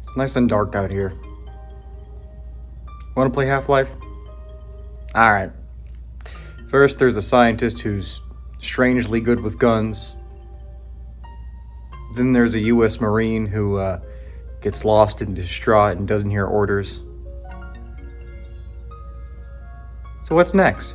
It's nice and dark out here. Want to play Half-Life? Alright. First, there's a scientist who's strangely good with guns. Then there's a US Marine who gets lost and distraught and doesn't hear orders. So what's next?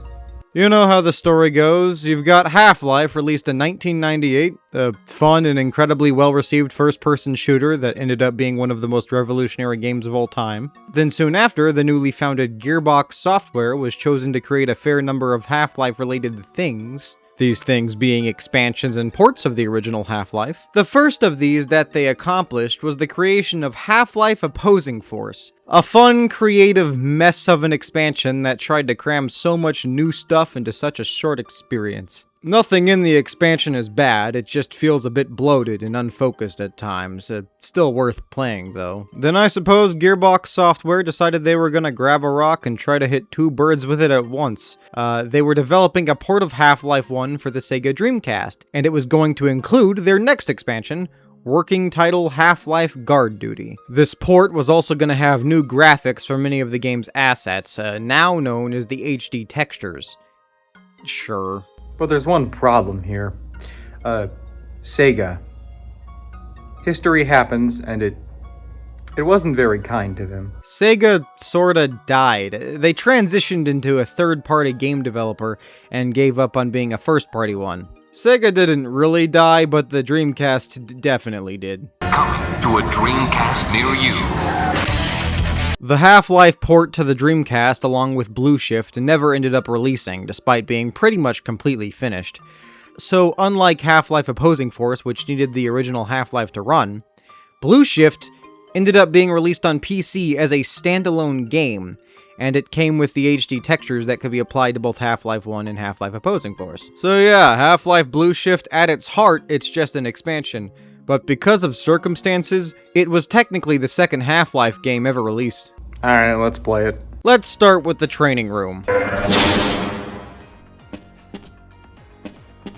You know how the story goes. You've got Half-Life, released in 1998, a fun and incredibly well-received first-person shooter that ended up being one of the most revolutionary games of all time. Then soon after, the newly founded Gearbox Software was chosen to create a fair number of Half-Life-related things. These things being expansions and ports of the original Half-Life. The first of these that they accomplished was the creation of Half-Life Opposing Force. A fun, creative mess of an expansion that tried to cram so much new stuff into such a short experience. Nothing in the expansion is bad, it just feels a bit bloated and unfocused at times. Still worth playing, though. Then I suppose Gearbox Software decided they were gonna grab a rock and try to hit two birds with it at once. They were developing a port of Half-Life 1 for the Sega Dreamcast, and it was going to include their next expansion, working title Half-Life Guard Duty. This port was also going to have new graphics for many of the game's assets, now known as the HD textures. Sure. But there's one problem here. Sega. History happens, and it wasn't very kind to them. Sega sorta died. They transitioned into a third-party game developer and gave up on being a first-party one. Sega didn't really die, but the Dreamcast definitely did. Coming to a Dreamcast near you. The Half-Life port to the Dreamcast, along with Blue Shift, never ended up releasing, despite being pretty much completely finished. So, unlike Half-Life Opposing Force, which needed the original Half-Life to run, Blue Shift ended up being released on PC as a standalone game, and it came with the HD textures that could be applied to both Half-Life 1 and Half-Life Opposing Force. So yeah, Half-Life Blue Shift, at its heart, it's just an expansion. But because of circumstances, it was technically the second Half-Life game ever released. Alright, let's play it. Let's start with the training room.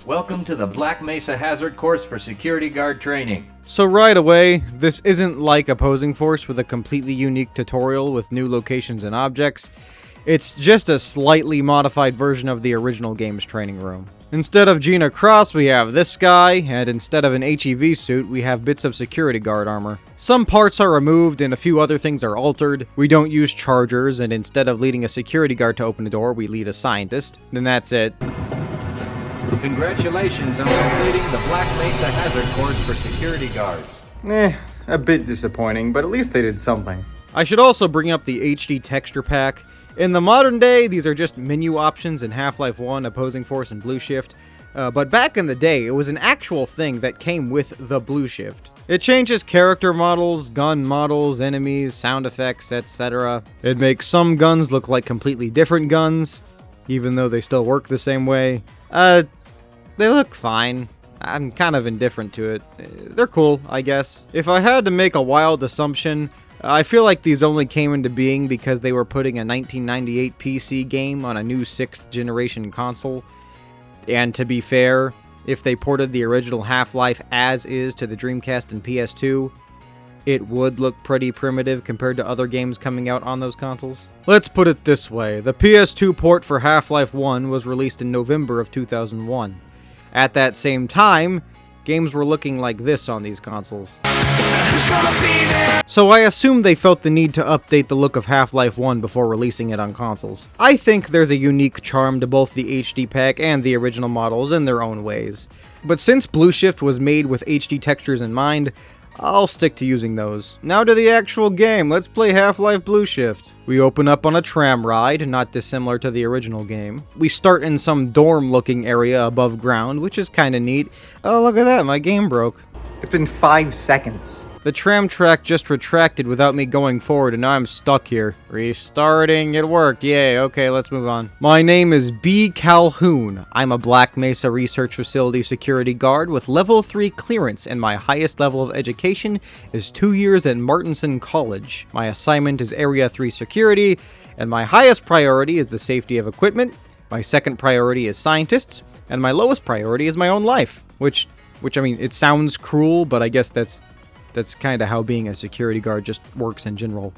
Welcome to the Black Mesa Hazard Course for Security Guard Training. So right away, this isn't like Opposing Force with a completely unique tutorial with new locations and objects. It's just a slightly modified version of the original game's training room. Instead of Gina Cross, we have this guy, and instead of an HEV suit, we have bits of security guard armor. Some parts are removed and a few other things are altered. We don't use chargers, and instead of leading a security guard to open the door, we lead a scientist. Then that's it. Congratulations on completing the Black Mesa Hazard Course for Security Guards. A bit disappointing, but at least they did something. I should also bring up the HD texture pack. In the modern day, these are just menu options in Half-Life 1, Opposing Force, and Blue Shift. But back in the day, it was an actual thing that came with the Blue Shift. It changes character models, gun models, enemies, sound effects, etc. It makes some guns look like completely different guns, even though they still work the same way. They look fine. I'm kind of indifferent to it. They're cool, I guess. If I had to make a wild assumption, I feel like these only came into being because they were putting a 1998 PC game on a new 6th generation console. And to be fair, if they ported the original Half-Life as is to the Dreamcast and PS2, it would look pretty primitive compared to other games coming out on those consoles. Let's put it this way, the PS2 port for Half-Life 1 was released in November of 2001. At that same time, games were looking like this on these consoles. So I assume they felt the need to update the look of Half-Life 1 before releasing it on consoles. I think there's a unique charm to both the HD pack and the original models in their own ways. But since Blue Shift was made with HD textures in mind, I'll stick to using those. Now to the actual game, let's play Half-Life Blue Shift. We open up on a tram ride, not dissimilar to the original game. We start in some dorm-looking area above ground, which is kinda neat. Oh, look at that, my game broke. It's been 5 seconds. The tram track just retracted without me going forward, and now I'm stuck here. Restarting, it worked. Yay, okay, let's move on. My name is B. Calhoun. I'm a Black Mesa Research Facility security guard with level 3 clearance, and my highest level of education is 2 years at Martinson College. My assignment is Area 3 security, and my highest priority is the safety of equipment. My second priority is scientists, and my lowest priority is my own life, which Which, I mean, it sounds cruel, but I guess that's kind of how being a security guard just works in general.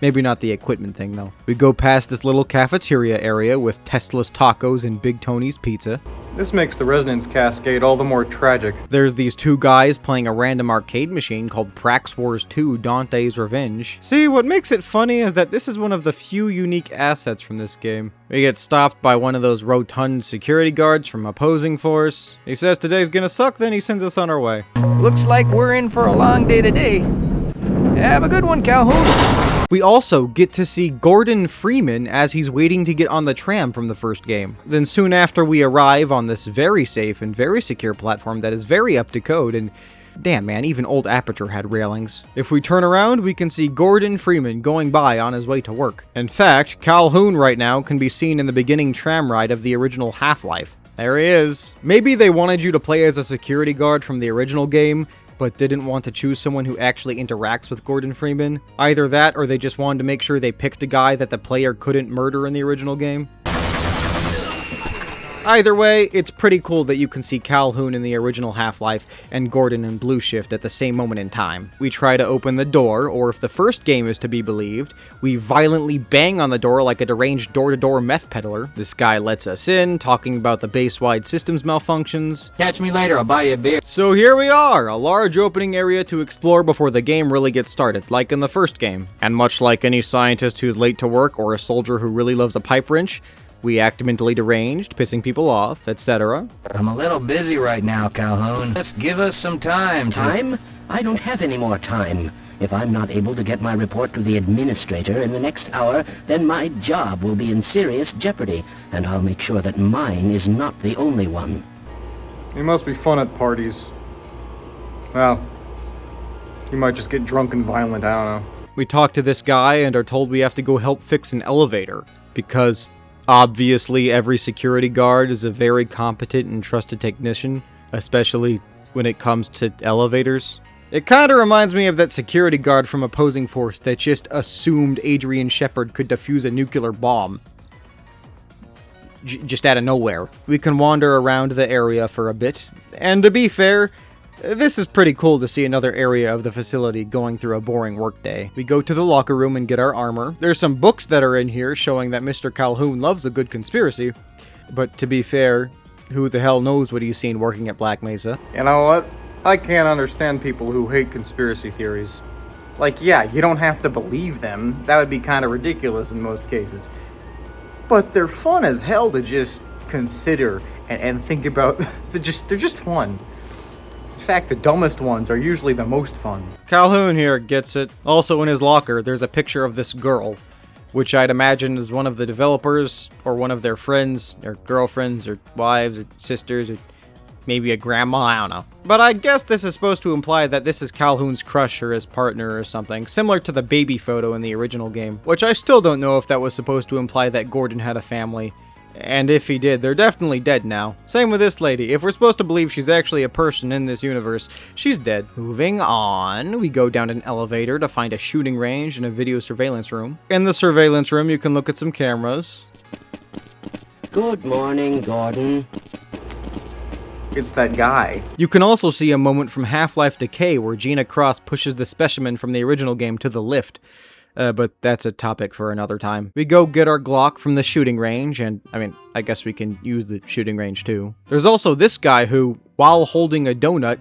Maybe not the equipment thing, though. We go past this little cafeteria area with Tesla's tacos and Big Tony's pizza. This makes the resonance cascade all the more tragic. There's these two guys playing a random arcade machine called Prax Wars 2 Dante's Revenge. See, what makes it funny is that this is one of the few unique assets from this game. We get stopped by one of those rotund security guards from opposing force. He says today's gonna suck, then he sends us on our way. Looks like we're in for a long day today. Have a good one, Calhoun. We also get to see Gordon Freeman as he's waiting to get on the tram from the first game. Then soon after we arrive on this very safe and very secure platform that is very up to code, and damn man, even old Aperture had railings. If we turn around, we can see Gordon Freeman going by on his way to work. In fact, Calhoun right now can be seen in the beginning tram ride of the original Half-Life. There he is. Maybe they wanted you to play as a security guard from the original game, but didn't want to choose someone who actually interacts with Gordon Freeman. Either that, or they just wanted to make sure they picked a guy that the player couldn't murder in the original game. Either way, it's pretty cool that you can see Calhoun in the original Half-Life and Gordon in Blue Shift at the same moment in time. We try to open the door, or if the first game is to be believed, we violently bang on the door like a deranged door-to-door meth peddler. This guy lets us in, talking about the base-wide systems malfunctions. Catch me later, I'll buy you a beer. So here we are, a large opening area to explore before the game really gets started, like in the first game. And much like any scientist who's late to work or a soldier who really loves a pipe wrench, we act mentally deranged, pissing people off, etc. I'm a little busy right now, Calhoun. Just give us some time. Time? I don't have any more time. If I'm not able to get my report to the administrator in the next hour, then my job will be in serious jeopardy, and I'll make sure that mine is not the only one. It must be fun at parties. Well, you might just get drunk and violent, I don't know. We talk to this guy and are told we have to go help fix an elevator, because obviously every security guard is a very competent and trusted technician, especially when it comes to elevators. It kinda reminds me of that security guard from opposing force that just assumed Adrian Shepard could defuse a nuclear bomb. Just out of nowhere. We can wander around the area for a bit, and to be fair, this is pretty cool to see another area of the facility going through a boring workday. We go to the locker room and get our armor. There's some books that are in here showing that Mr. Calhoun loves a good conspiracy, but to be fair, who the hell knows what he's seen working at Black Mesa? You know what? I can't understand people who hate conspiracy theories. Like, yeah, you don't have to believe them. That would be kind of ridiculous in most cases. But they're fun as hell to just consider and think about. They're just fun. In fact, the dumbest ones are usually the most fun. Calhoun here gets it. Also in his locker, there's a picture of this girl, which I'd imagine is one of the developers, or one of their friends, or girlfriends, or wives, or sisters, or maybe a grandma, I don't know. But I guess this is supposed to imply that this is Calhoun's crush or his partner or something, similar to the baby photo in the original game, which I still don't know if that was supposed to imply that Gordon had a family. And if he did, they're definitely dead now. Same with this lady. If we're supposed to believe she's actually a person in this universe, she's dead. Moving on, we go down an elevator to find a shooting range and a video surveillance room. In the surveillance room, you can look at some cameras. Good morning, Gordon. It's that guy. You can also see a moment from Half-Life Decay where Gina Cross pushes the specimen from the original game to the lift. But that's a topic for another time. We go get our Glock from the shooting range, and, I guess we can use the shooting range too. There's also this guy who, while holding a donut,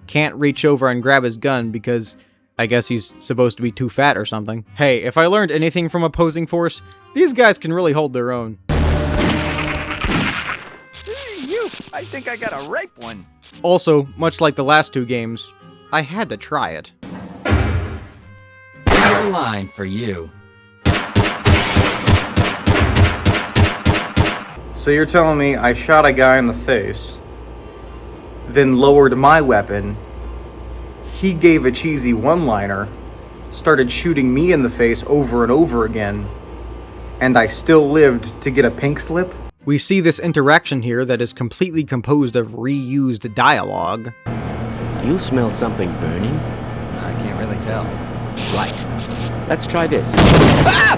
can't reach over and grab his gun because I guess he's supposed to be too fat or something. Hey, if I learned anything from opposing force, these guys can really hold their own. I think I got a ripe one. Also, much like the last two games, I had to try it. No line for you. So you're telling me I shot a guy in the face, then lowered my weapon, he gave a cheesy one-liner, started shooting me in the face over and over again, and I still lived to get a pink slip? We see this interaction here that is completely composed of reused dialogue. You smell something burning? I can't really tell. flashlight. Let's try this.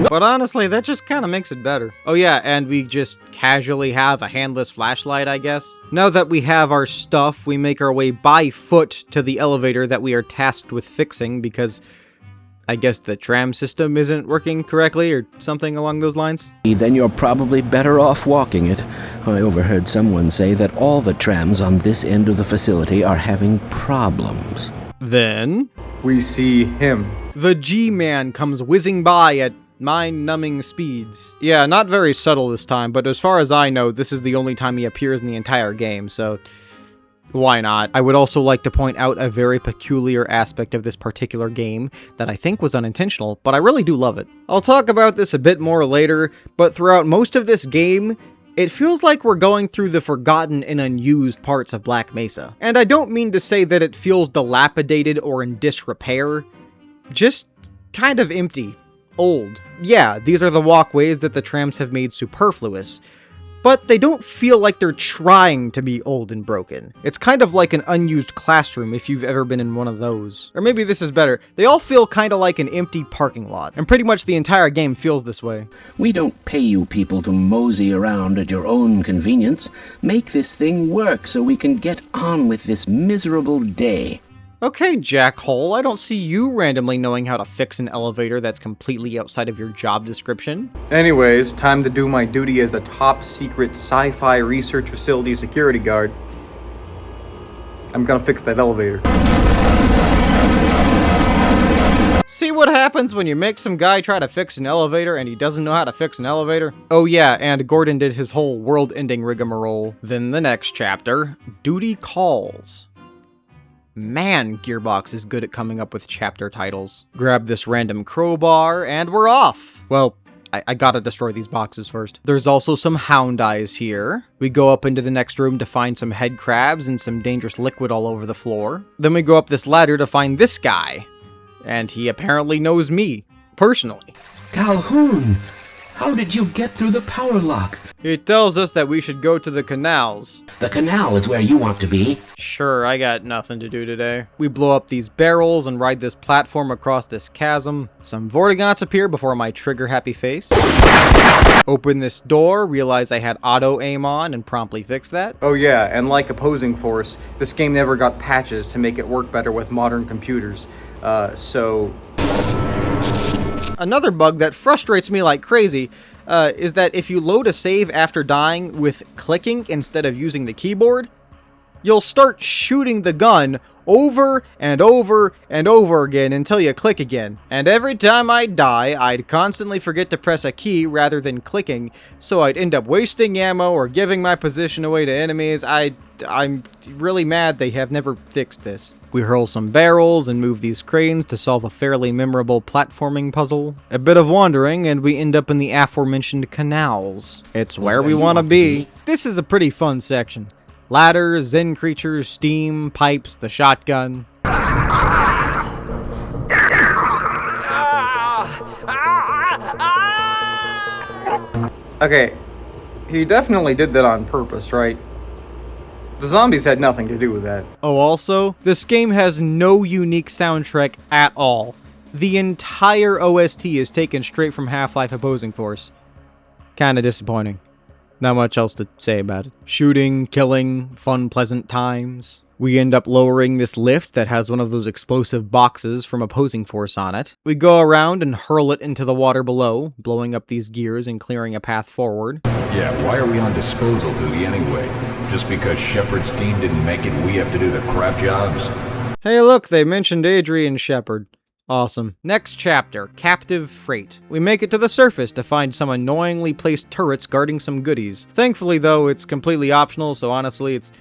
But honestly, that just kind of makes it better. Oh yeah, and we just casually have a handless flashlight, I guess. Now that we have our stuff, we make our way by foot to the elevator that we are tasked with fixing because I guess the tram system isn't working correctly or something along those lines. Then you're probably better off walking it. I overheard someone say that all the trams on this end of the facility are having problems. Then We see him. the G-Man comes whizzing by at mind-numbing speeds. Yeah, not very subtle this time, but as far as I know, this is the only time he appears in the entire game, so why not? I would also like to point out a very peculiar aspect of this particular game that I think was unintentional, but I really do love it. I'll talk about this a bit more later, but throughout most of this game, it feels like we're going through the forgotten and unused parts of Black Mesa. And I don't mean to say that it feels dilapidated or in disrepair, just kind of empty, old. Yeah, these are the walkways that the trams have made superfluous, but they don't feel like they're trying to be old and broken. It's kind of like an unused classroom if you've ever been in one of those. Or maybe this is better. They all feel kind of like an empty parking lot, and pretty much the entire game feels this way. We don't pay you people to mosey around at your own convenience. Make this thing work so we can get on with this miserable day. Okay, Jack Hole, I don't see you randomly knowing how to fix an elevator that's completely outside of your job description. Anyways, time to do my duty as a top-secret sci-fi research facility security guard. I'm gonna fix that elevator. See what happens when you make some guy try to fix an elevator and he doesn't know how to fix an elevator? Oh yeah, and Gordon did his whole world-ending rigmarole. Then the next chapter, Duty Calls. Man, Gearbox is good at coming up with chapter titles. Grab this random crowbar, and we're off! Well, I gotta destroy these boxes first. There's also some hound eyes here. We go up into the next room to find some head crabs and some dangerous liquid all over the floor. Then we go up this ladder to find this guy. And he apparently knows me, personally. Calhoun, how did you get through the power lock? It tells us that we should go to the canals. The canal is where you want to be. Sure, I got nothing to do today. We blow up these barrels and ride this platform across this chasm. Some Vortigaunts appear before my trigger-happy face. Open this door, realize I had auto-aim on, and promptly fix that. Oh yeah, and like Opposing Force, this game never got patches to make it work better with modern computers. Another bug that frustrates me like crazy is that if you load a save after dying with clicking instead of using the keyboard, you'll start shooting the gun over and over and over again until you click again. And every time I'd die, I'd constantly forget to press a key rather than clicking, so I'd end up wasting ammo or giving my position away to enemies. I'm really mad they have never fixed this. We hurl some barrels and move these cranes to solve a fairly memorable platforming puzzle. A bit of wandering, and we end up in the aforementioned canals. It's where we want to be. This is a pretty fun section. Ladders, Zen creatures, steam, pipes, the shotgun. Okay, he definitely did that on purpose, right? The zombies had nothing to do with that. Oh, also, this game has no unique soundtrack at all. The entire OST is taken straight from Half-Life Opposing Force. Kinda disappointing. Not much else to say about it. Shooting, killing, fun, pleasant times. We end up lowering this lift that has one of those explosive boxes from Opposing Force on it. We go around and hurl it into the water below, blowing up these gears and clearing a path forward. Yeah, why are we on disposal duty anyway? Just because Shepard's team didn't make it, we have to do the crap jobs? Hey look, they mentioned Adrian Shepard. Awesome. Next chapter, Captive Freight. We make it to the surface to find some annoyingly placed turrets guarding some goodies. Thankfully though, it's completely optional, so honestly, it's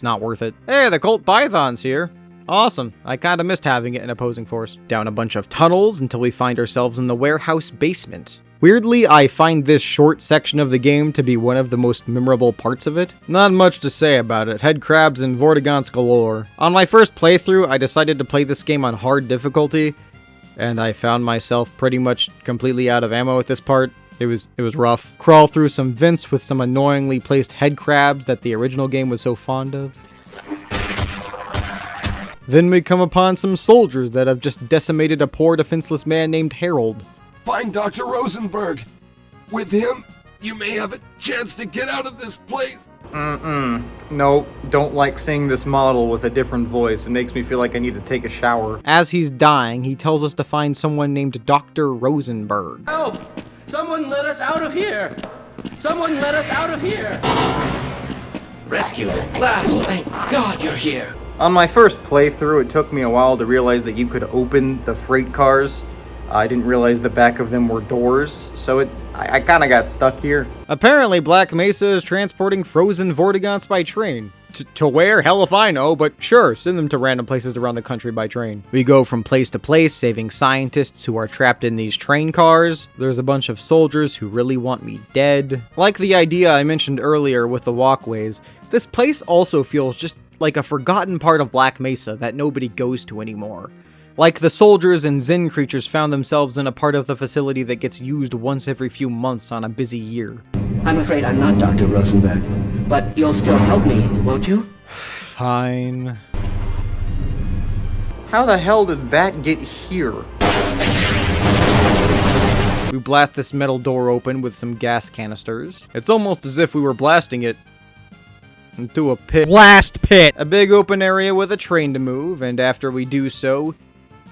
not worth it. Hey, the Colt Python's here. Awesome. I kinda missed having it in Opposing Force. Down a bunch of tunnels until we find ourselves in the warehouse basement. Weirdly, I find this short section of the game to be one of the most memorable parts of it. Not much to say about it, head crabs and Vortigaunts galore. On my first playthrough, I decided to play this game on hard difficulty, and I found myself pretty much completely out of ammo at this part. It was rough. Crawl through some vents with some annoyingly placed head crabs that the original game was so fond of. Then we come upon some soldiers that have just decimated a poor defenseless man named Harold. Find Dr. Rosenberg. With him, you may have a chance to get out of this place. No, don't like seeing this model with a different voice. It makes me feel like I need to take a shower. As he's dying, he tells us to find someone named Dr. Rosenberg. Help! Someone let us out of here! Someone let us out of here! Rescue at last! Thank God you're here! On my first playthrough, it took me a while to realize that you could open the freight cars. I didn't realize the back of them were doors, so I kind of got stuck here. Apparently, Black Mesa is transporting frozen Vortigaunts by train. To where? Hell if I know, but sure, send them to random places around the country by train. We go from place to place, saving scientists who are trapped in these train cars. There's a bunch of soldiers who really want me dead. Like the idea I mentioned earlier with the walkways, this place also feels just like a forgotten part of Black Mesa that nobody goes to anymore. Like the soldiers and Zen creatures found themselves in a part of the facility that gets used once every few months on a busy year. I'm afraid I'm not Dr. Rosenberg, but you'll still help me, won't you? Fine. How the hell did that get here? We blast this metal door open with some gas canisters. It's almost as if we were blasting it into a pit. Blast pit! A big open area with a train to move, and after we do so,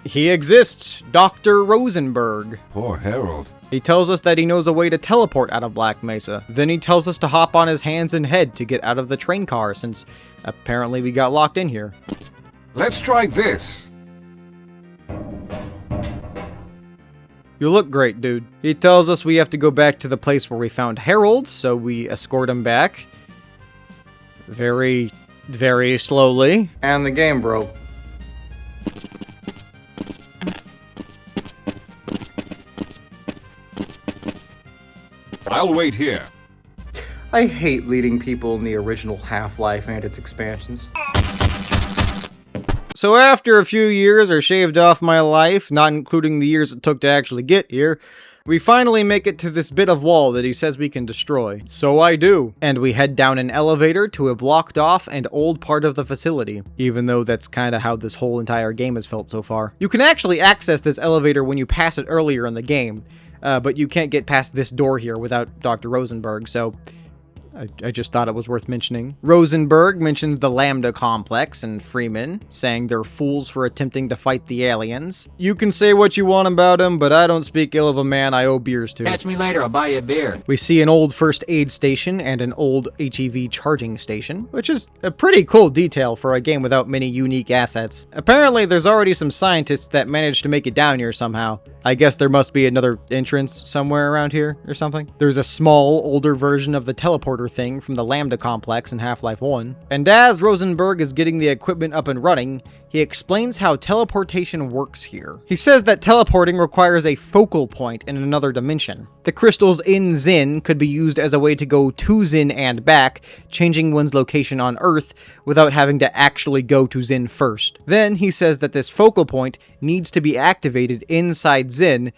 he exists, Dr. Rosenberg. Poor Harold. He tells us that he knows a way to teleport out of Black Mesa. Then he tells us to hop on his hands and head to get out of the train car, since apparently we got locked in here. Let's try this. You look great, dude. He tells us we have to go back to the place where we found Harold, so we escort him back. Very, very slowly. And the game broke. I'll wait here. I hate leading people in the original Half-Life and its expansions. So after a few years are shaved off my life, not including the years it took to actually get here, we finally make it to this bit of wall that he says we can destroy. So I do. And we head down an elevator to a blocked off and old part of the facility, even though that's kind of how this whole entire game has felt so far. You can actually access this elevator when you pass it earlier in the game, but you can't get past this door here without Dr. Rosenberg, so I just thought it was worth mentioning. Rosenberg mentions the Lambda Complex and Freeman, saying they're fools for attempting to fight the aliens. You can say what you want about him, but I don't speak ill of a man I owe beers to. Catch me later, I'll buy you a beer. We see an old first aid station and an old HEV charging station, which is a pretty cool detail for a game without many unique assets. Apparently, there's already some scientists that managed to make it down here somehow. I guess there must be another entrance somewhere around here or something. There's a small, older version of the teleporter thing from the Lambda Complex in Half-Life 1. And as Rosenberg is getting the equipment up and running, he explains how teleportation works here. He says that teleporting requires a focal point in another dimension. The crystals in Zen could be used as a way to go to Zen and back, changing one's location on Earth without having to actually go to Zen first. Then he says that this focal point needs to be activated inside Zen,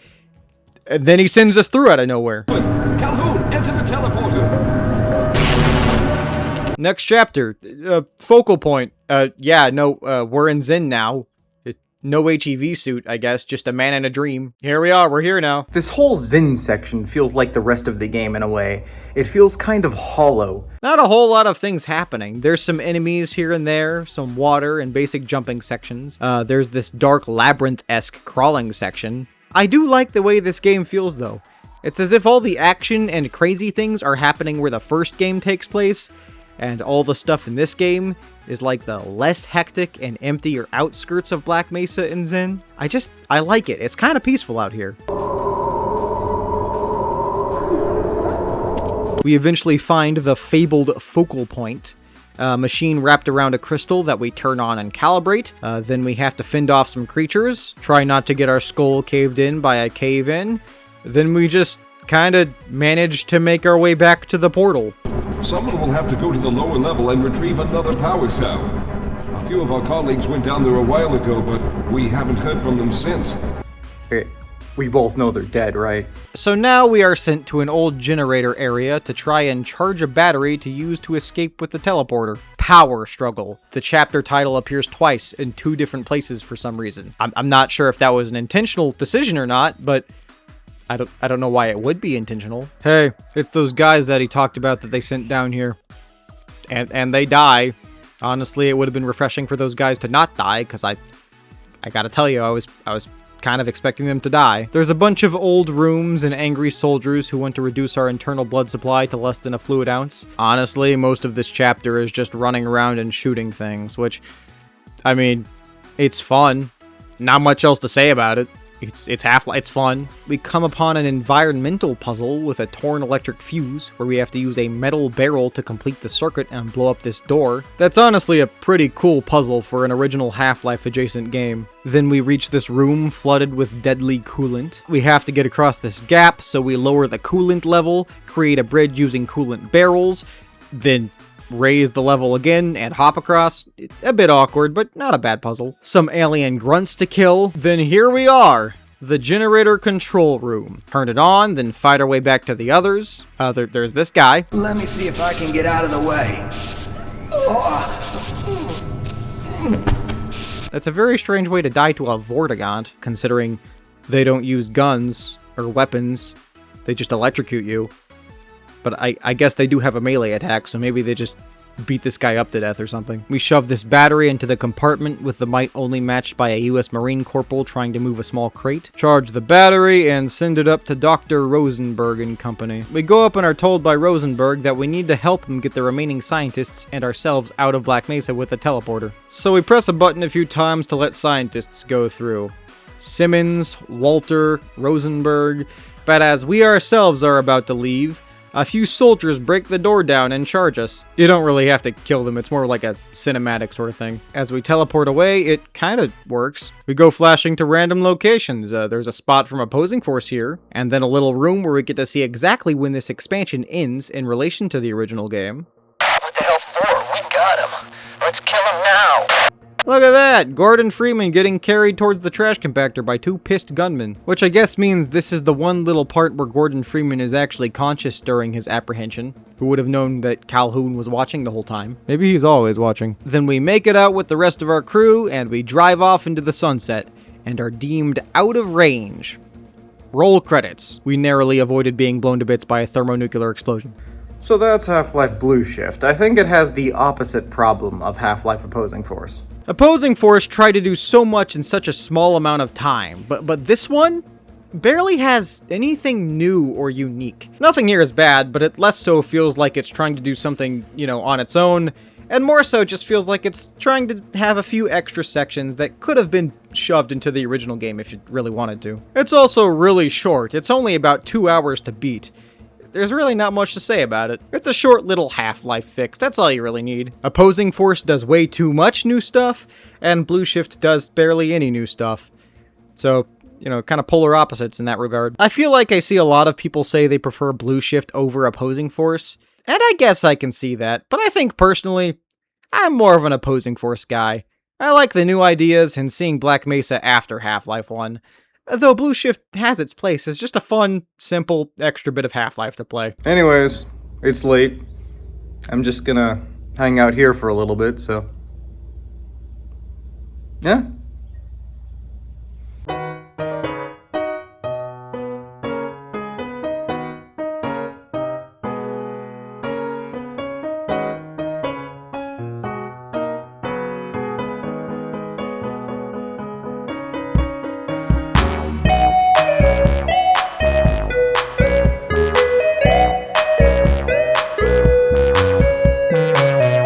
and then he sends us through out of nowhere. Calhoun, enter the teleporter. Next chapter, focal point. We're in Zen now. No HEV suit, I guess, just a man in a dream. Here we are, we're here now. This whole Zen section feels like the rest of the game in a way. It feels kind of hollow. Not a whole lot of things happening. There's some enemies here and there, some water and basic jumping sections. There's this dark labyrinth-esque crawling section. I do like the way this game feels though. It's as if all the action and crazy things are happening where the first game takes place, and all the stuff in this game is like the less hectic and emptier outskirts of Black Mesa and Zen. I like it. It's kind of peaceful out here. We eventually find the fabled focal point, a machine wrapped around a crystal that we turn on and calibrate. Then we have to fend off some creatures, try not to get our skull caved in by a cave-in. Then we just kind of manage to make our way back to the portal. Someone will have to go to the lower level and retrieve another power cell. A few of our colleagues went down there a while ago, but we haven't heard from them since. We both know they're dead, right? So now we are sent to an old generator area to try and charge a battery to use to escape with the teleporter. power struggle. The chapter title appears twice in 2 different places for some reason. I'm not sure if that was an intentional decision or not, but I don't know why it would be intentional. Hey, it's those guys that he talked about that they sent down here. And they die. Honestly, it would have been refreshing for those guys to not die, because I gotta tell you, I was kind of expecting them to die. There's a bunch of old rooms and angry soldiers who want to reduce our internal blood supply to less than a fluid ounce. Honestly, most of this chapter is just running around and shooting things, which, I mean, it's fun. Not much else to say about it. It's fun. We come upon an environmental puzzle with a torn electric fuse, where we have to use a metal barrel to complete the circuit and blow up this door. That's honestly a pretty cool puzzle for an original Half-Life adjacent game. Then we reach this room flooded with deadly coolant. We have to get across this gap, so we lower the coolant level, create a bridge using coolant barrels, then raise the level again and hop across. A bit awkward, but not a bad puzzle. Some alien grunts to kill. Then here we are, the generator control room. Turn it on, then fight our way back to the others. There's this guy. Let me see if I can get out of the way. That's a very strange way to die to a Vortigaunt, considering they don't use guns or weapons. They just electrocute you. But I guess they do have a melee attack, so maybe they just beat this guy up to death or something. We shove this battery into the compartment with the might only matched by a US Marine corporal trying to move a small crate. Charge the battery and send it up to Dr. Rosenberg and company. We go up and are told by Rosenberg that we need to help him get the remaining scientists and ourselves out of Black Mesa with a teleporter. So we press a button a few times to let scientists go through. Simmons, Walter, Rosenberg. But as we ourselves are about to leave, a few soldiers break the door down and charge us. You don't really have to kill them, it's more like a cinematic sort of thing. As we teleport away, it kinda works. We go flashing to random locations. There's a spot from Opposing Force here, and then a little room where we get to see exactly when this expansion ends in relation to the original game. What the hell for? We got him. Let's kill him now. Look at that! Gordon Freeman getting carried towards the trash compactor by 2 pissed gunmen. Which I guess means this is the one little part where Gordon Freeman is actually conscious during his apprehension. Who would have known that Calhoun was watching the whole time? Maybe he's always watching. Then we make it out with the rest of our crew, and we drive off into the sunset, and are deemed out of range. Roll credits. We narrowly avoided being blown to bits by a thermonuclear explosion. So that's Half-Life Blue Shift. I think it has the opposite problem of Half-Life Opposing Force. Opposing Force tried to do so much in such a small amount of time, but this one barely has anything new or unique. Nothing here is bad, but it less so feels like it's trying to do something, on its own, and more so just feels like it's trying to have a few extra sections that could have been shoved into the original game if you really wanted to. It's also really short. It's only about 2 hours to beat. There's really not much to say about it. It's a short little Half-Life fix, that's all you really need. Opposing Force does way too much new stuff, and Blue Shift does barely any new stuff. So, kind of polar opposites in that regard. I feel like I see a lot of people say they prefer Blue Shift over Opposing Force, and I guess I can see that, but I think personally, I'm more of an Opposing Force guy. I like the new ideas and seeing Black Mesa after Half-Life 1. Though Blue Shift has its place as just a fun, simple, extra bit of Half-Life to play. Anyways, it's late. I'm just gonna hang out here for a little bit, so... yeah,